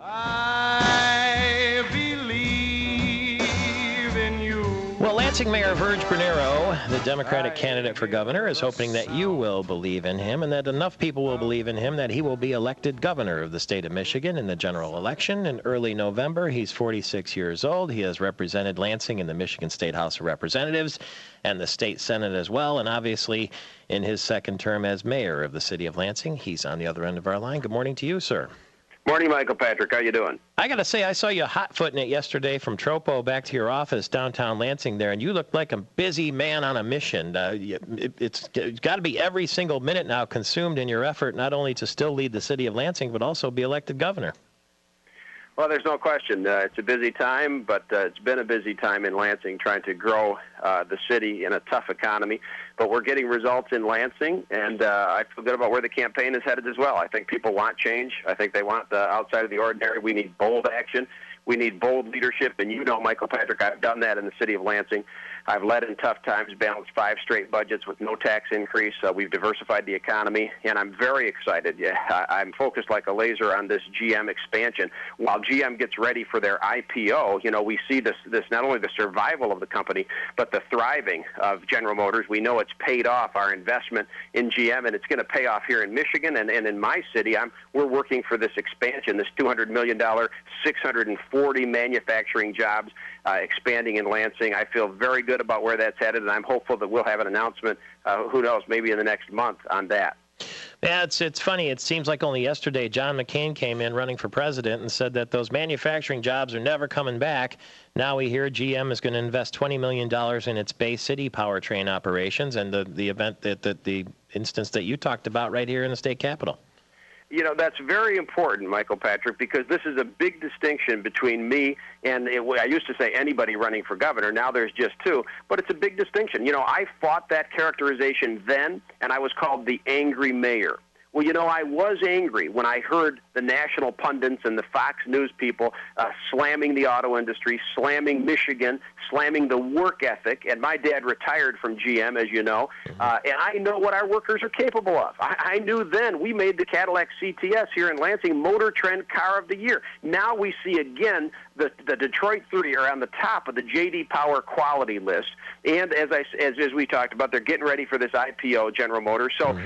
I believe in you. Well, Lansing Mayor Virg Bernero, the Democratic candidate for governor, is hoping that you will believe in him and that enough people will believe in him that he will be elected governor of the state of Michigan in the general election in early November. He's 46 years old. He has represented Lansing in the Michigan State House of Representatives and the state Senate as well, and obviously in his second term as mayor of the city of Lansing. He's on the other end of our line. Good morning to you, sir. Morning, Michael Patrick. How you doing? I got to say, I saw you hot-footing it yesterday from Tropo back to your office downtown Lansing there, and you looked like a busy man on a mission. It's got to be every single minute now consumed in your effort not only to still lead the city of Lansing, but also be elected governor. Well, there's no question. It's a busy time, but it's been a busy time in Lansing trying to grow the city in a tough economy. But we're getting results in Lansing, and I feel good about where the campaign is headed as well. I think people want change. I think they want the outside of the ordinary. We need bold action. We need bold leadership, and you know, Michael Patrick, I've done that in the city of Lansing. I've led in tough times, balanced 5 straight budgets with no tax increase. We've diversified the economy, and I'm very excited. I'm focused like a laser on this GM expansion. While GM gets ready for their IPO, you know, we see this not only the survival of the company, but the thriving of General Motors. We know it's paid off our investment in GM, and it's going to pay off here in Michigan and in my city. We're working for this expansion, this $200 million, 640 manufacturing jobs expanding in Lansing. I feel very good about where that's headed, and I'm hopeful that we'll have an announcement, who knows, maybe in the next month on that. Yeah, it's funny. It seems like only yesterday John McCain came in running for president and said that those manufacturing jobs are never coming back. Now we hear GM is going to invest $20 million in its Bay City powertrain operations and the event the instance that you talked about right here in the state capitol. You know, that's very important, Michael Patrick, because this is a big distinction between me and, I used to say anybody running for governor. Now there's just 2, but it's a big distinction. You know, I fought that characterization then, and I was called the angry mayor. Well, you know, I was angry when I heard the national pundits and the Fox News people slamming the auto industry, slamming Michigan, slamming the work ethic. And my dad retired from GM, as you know, and I know what our workers are capable of. I knew then. We made the Cadillac CTS here in Lansing Motor Trend Car of the Year. Now we see again the Detroit 3 are on the top of the J.D. Power quality list. And as we talked about, they're getting ready for this IPO, General Motors. So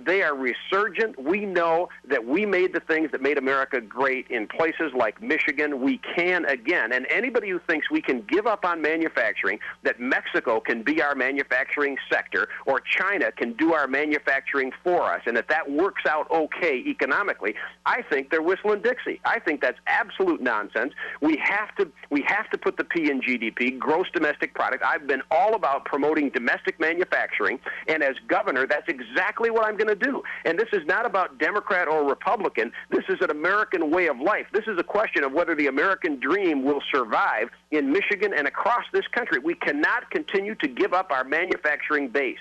they are resurgent. We know that we made the things that made America great in places like Michigan. We can again. And anybody who thinks we can give up on manufacturing, that Mexico can be our manufacturing sector, or China can do our manufacturing for us, and that works out okay economically, I think they're whistling Dixie. I think that's absolute nonsense. We have to put the P in GDP, gross domestic product. I've been all about promoting domestic manufacturing, and as governor, that's exactly what I'm going to do. And this is not about Democrat or Republican. This is an American way of life. This is a question of whether the American dream will survive in Michigan and across this country. We cannot continue to give up our manufacturing base.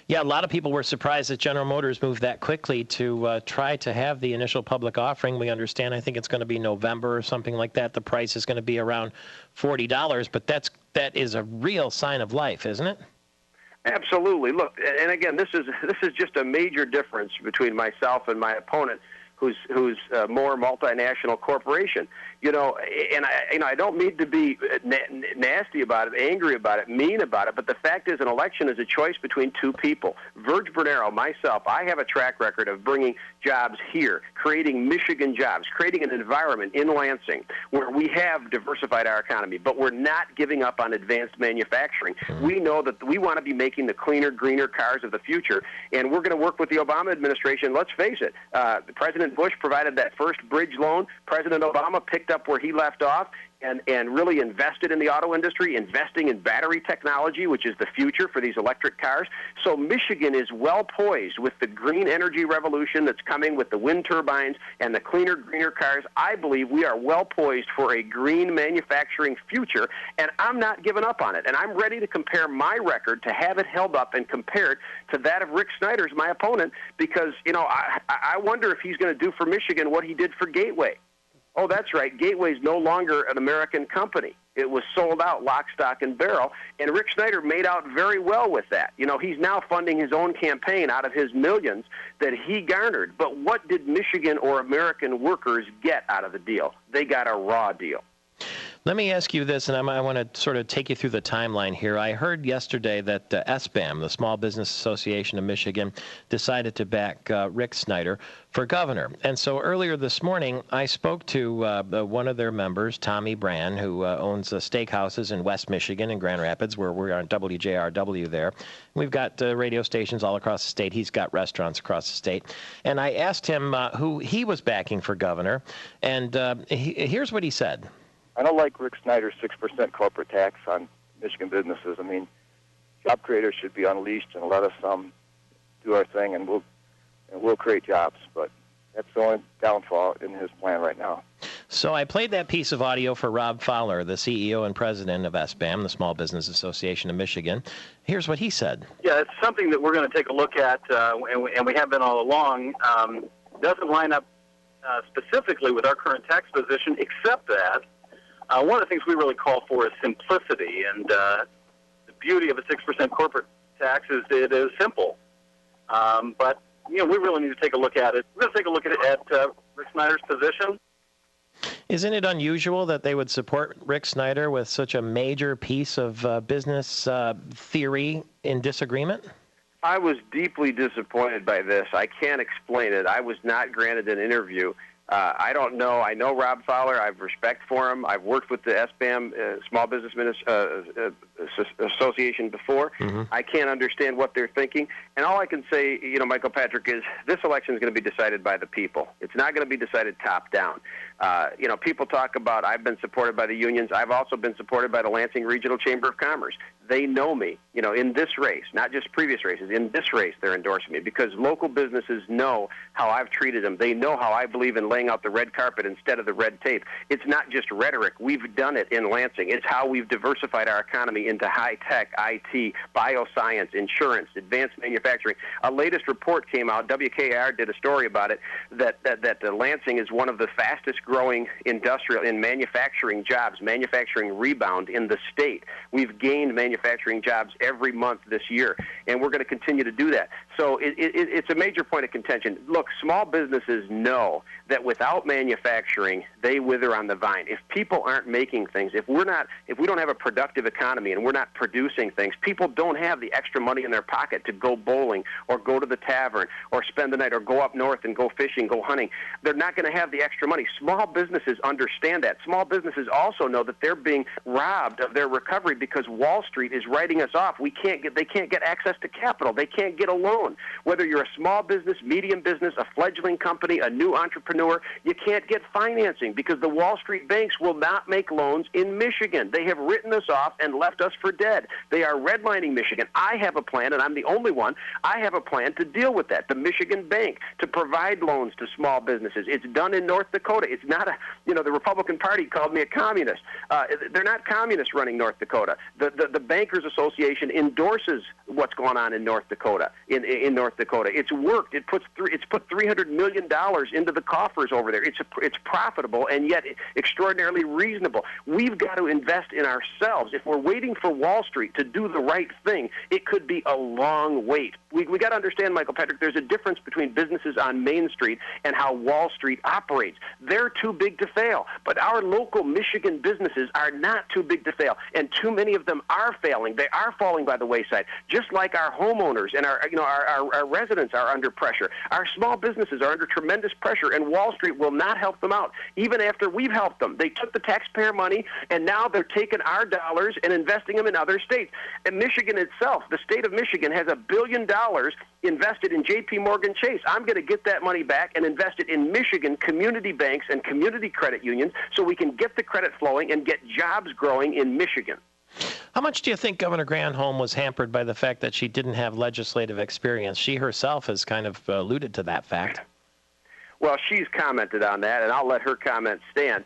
Yeah, a lot of people were surprised that General Motors moved that quickly to try to have the initial public offering. We understand, I think it's going to be November or something like that. The price is going to be around $40, but that is a real sign of life, isn't it? Absolutely. Look, and again, this is just a major difference between myself and my opponent, who's a more multinational corporation. You know, and I don't mean to be nasty about it, angry about it, mean about it, but the fact is an election is a choice between 2 people. Virg Bernero, myself, I have a track record of bringing jobs here, creating Michigan jobs, creating an environment in Lansing where we have diversified our economy, but we're not giving up on advanced manufacturing. We know that we want to be making the cleaner, greener cars of the future, and we're going to work with the Obama administration. Let's face it, President Bush provided that first bridge loan. President Obama picked up where he left off and really invested in the auto industry, investing in battery technology, which is the future for these electric cars. So Michigan is well poised with the green energy revolution that's coming with the wind turbines and the cleaner, greener cars. I believe we are well poised for a green manufacturing future, and I'm not giving up on it. And I'm ready to compare my record, to have it held up and compared to that of Rick Snyder's, my opponent, because, you know, I wonder if he's going to do for Michigan what he did for Gateway. Oh, that's right. Gateway's no longer an American company. It was sold out lock, stock, and barrel, and Rick Snyder made out very well with that. You know, he's now funding his own campaign out of his millions that he garnered. But what did Michigan or American workers get out of the deal? They got a raw deal. Let me ask you this, and I want to sort of take you through the timeline here. I heard yesterday that SBAM, the Small Business Association of Michigan, decided to back Rick Snyder for governor. And so earlier this morning, I spoke to one of their members, Tommy Brand, who owns steakhouses in West Michigan in Grand Rapids, where we're on WJRW there. We've got radio stations all across the state. He's got restaurants across the state. And I asked him who he was backing for governor, and here's what he said. I don't like Rick Snyder's 6% corporate tax on Michigan businesses. I mean, job creators should be unleashed and let us do our thing, and we'll create jobs. But that's the only downfall in his plan right now. So I played that piece of audio for Rob Fowler, the CEO and president of SBAM, the Small Business Association of Michigan. Here's what he said. Yeah, it's something that we're going to take a look at, and we have been all along. Doesn't line up specifically with our current tax position, except that one of the things we really call for is simplicity, and the beauty of a 6% corporate tax is it is simple. But, you know, we really need to take a look at it. We're going to take a look at Rick Snyder's position. Isn't it unusual that they would support Rick Snyder with such a major piece of business theory in disagreement? I was deeply disappointed by this. I can't explain it. I was not granted an interview. I don't know. I know Rob Fowler. I have respect for him. I've worked with the SBAM, Small Business Association before. Mm-hmm. I can't understand what they're thinking. And all I can say, you know, Michael Patrick, is this election is going to be decided by the people. It's not going to be decided top down. You know, people talk about I've been supported by the unions. I've also been supported by the Lansing Regional Chamber of Commerce. They know me, you know, in this race, not just previous races. In this race, they're endorsing me because local businesses know how I've treated them. They know how I believe in laying out the red carpet instead of the red tape. It's not just rhetoric. We've done it in Lansing. It's how we've diversified our economy into high-tech, IT, bioscience, insurance, advanced manufacturing. A latest report came out, WKR did a story about it, that Lansing is one of the fastest-growing industrial in manufacturing jobs, manufacturing rebound in the state. We've gained manufacturing jobs every month this year, and we're going to continue to do that. So it's a major point of contention. Look, small businesses know that without manufacturing, they wither on the vine. If people aren't making things, if we don't have a productive economy and we're not producing things, people don't have the extra money in their pocket to go bowling or go to the tavern or spend the night or go up north and go fishing, go hunting. They're not going to have the extra money. Small businesses understand that. Small businesses also know that they're being robbed of their recovery because Wall Street is writing us off. They can't get access to capital. They can't get a loan. Whether you're a small business, medium business, a fledgling company, a new entrepreneur, you can't get financing because the Wall Street banks will not make loans in Michigan. They have written us off and left us for dead. They are redlining Michigan. I have a plan, and I'm the only one. I have a plan to deal with that. The Michigan Bank to provide loans to small businesses. It's done in North Dakota. It's not the Republican Party called me a communist. They're not communists running North Dakota. The Bankers Association endorses what's going on in North Dakota. In North Dakota, it's worked. It's put $300 million into the coffers over there. It's profitable and yet extraordinarily reasonable. We've got to invest in ourselves. If we're waiting for Wall Street to do the right thing, it could be a long wait. We got to understand, Michael Patrick, there's a difference between businesses on Main Street and how Wall Street operates. They're too big to fail, but our local Michigan businesses are not too big to fail, and too many of them are failing. They are falling by the wayside, just like our homeowners and our residents are under pressure. Our small businesses are under tremendous pressure, and Wall Street will not help them out, even after we've helped them. They took the taxpayer money, and now they're taking our dollars and investing them in other states. And Michigan itself, the state of Michigan, has $1 billion invested in J.P. Morgan Chase. I'm going to get that money back and invest it in Michigan community banks and community credit unions so we can get the credit flowing and get jobs growing in Michigan. How much do you think Governor Granholm was hampered by the fact that she didn't have legislative experience? She herself has kind of alluded to that fact. Well, she's commented on that, and I'll let her comment stand.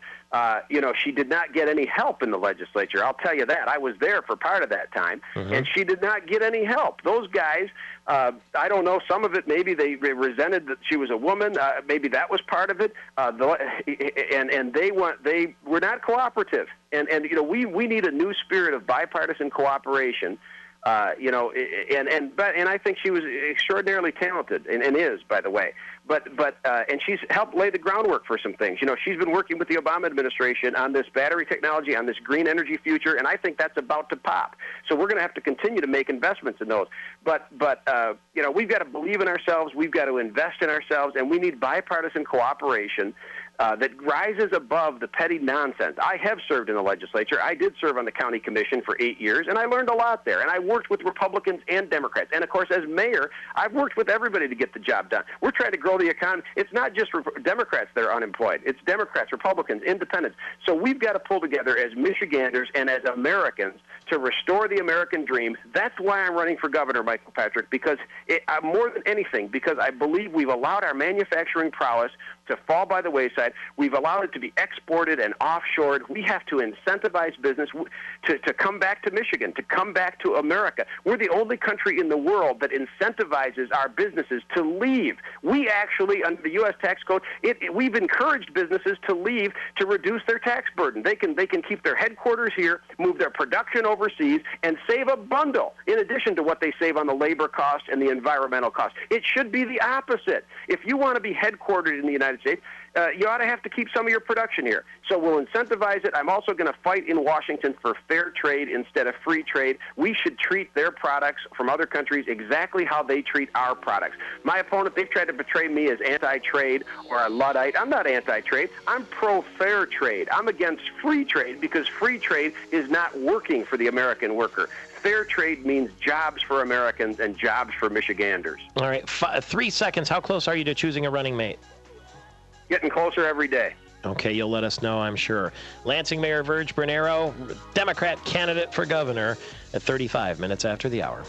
She did not get any help in the legislature. I'll tell you that. I was there for part of that time, and she did not get any help. Those guys, I don't know, some of it maybe they resented that she was a woman. Maybe that was part of it. And they were not cooperative. And we need a new spirit of bipartisan cooperation. And I think she was extraordinarily talented, and is, by the way. And she's helped lay the groundwork for some things. She's been working with the Obama administration on this battery technology, on this green energy future, and I think that's about to pop. So we're going to have to continue to make investments in those. But we've got to believe in ourselves. We've got to invest in ourselves, and we need bipartisan cooperation that rises above the petty nonsense. I have served in the legislature. I did serve on the county commission for 8 years, and I learned a lot there. And I worked with Republicans and Democrats. And, of course, as mayor, I've worked with everybody to get the job done. We're trying to grow the economy. It's not just Democrats that are unemployed. It's Democrats, Republicans, independents. So we've got to pull together as Michiganders and as Americans to restore the American dream. That's why I'm running for governor, Michael Patrick, because more than anything, because I believe we've allowed our manufacturing prowess to fall by the wayside. We've allowed it to be exported and offshored. We have to incentivize business to come back to Michigan, to come back to America. We're the only country in the world that incentivizes our businesses to leave. We actually, under the U.S. tax code, we've encouraged businesses to leave to reduce their tax burden. They can keep their headquarters here, move their production overseas, and save a bundle in addition to what they save on the labor cost and the environmental cost. It should be the opposite. If you want to be headquartered in the United States, you ought to have to keep some of your production here. So we'll incentivize it. I'm also going to fight in Washington for fair trade instead of free trade. We should treat their products from other countries exactly how they treat our products. My opponent, they've tried to portray me as anti-trade or a Luddite. I'm not anti-trade. I'm pro-fair trade. I'm against free trade because free trade is not working for the American worker. Fair trade means jobs for Americans and jobs for Michiganders. All right, 3 seconds. How close are you to choosing a running mate? Getting closer every day. Okay, you'll let us know, I'm sure. Lansing Mayor Virg Bernero, Democrat candidate for governor, at 35 minutes after the hour.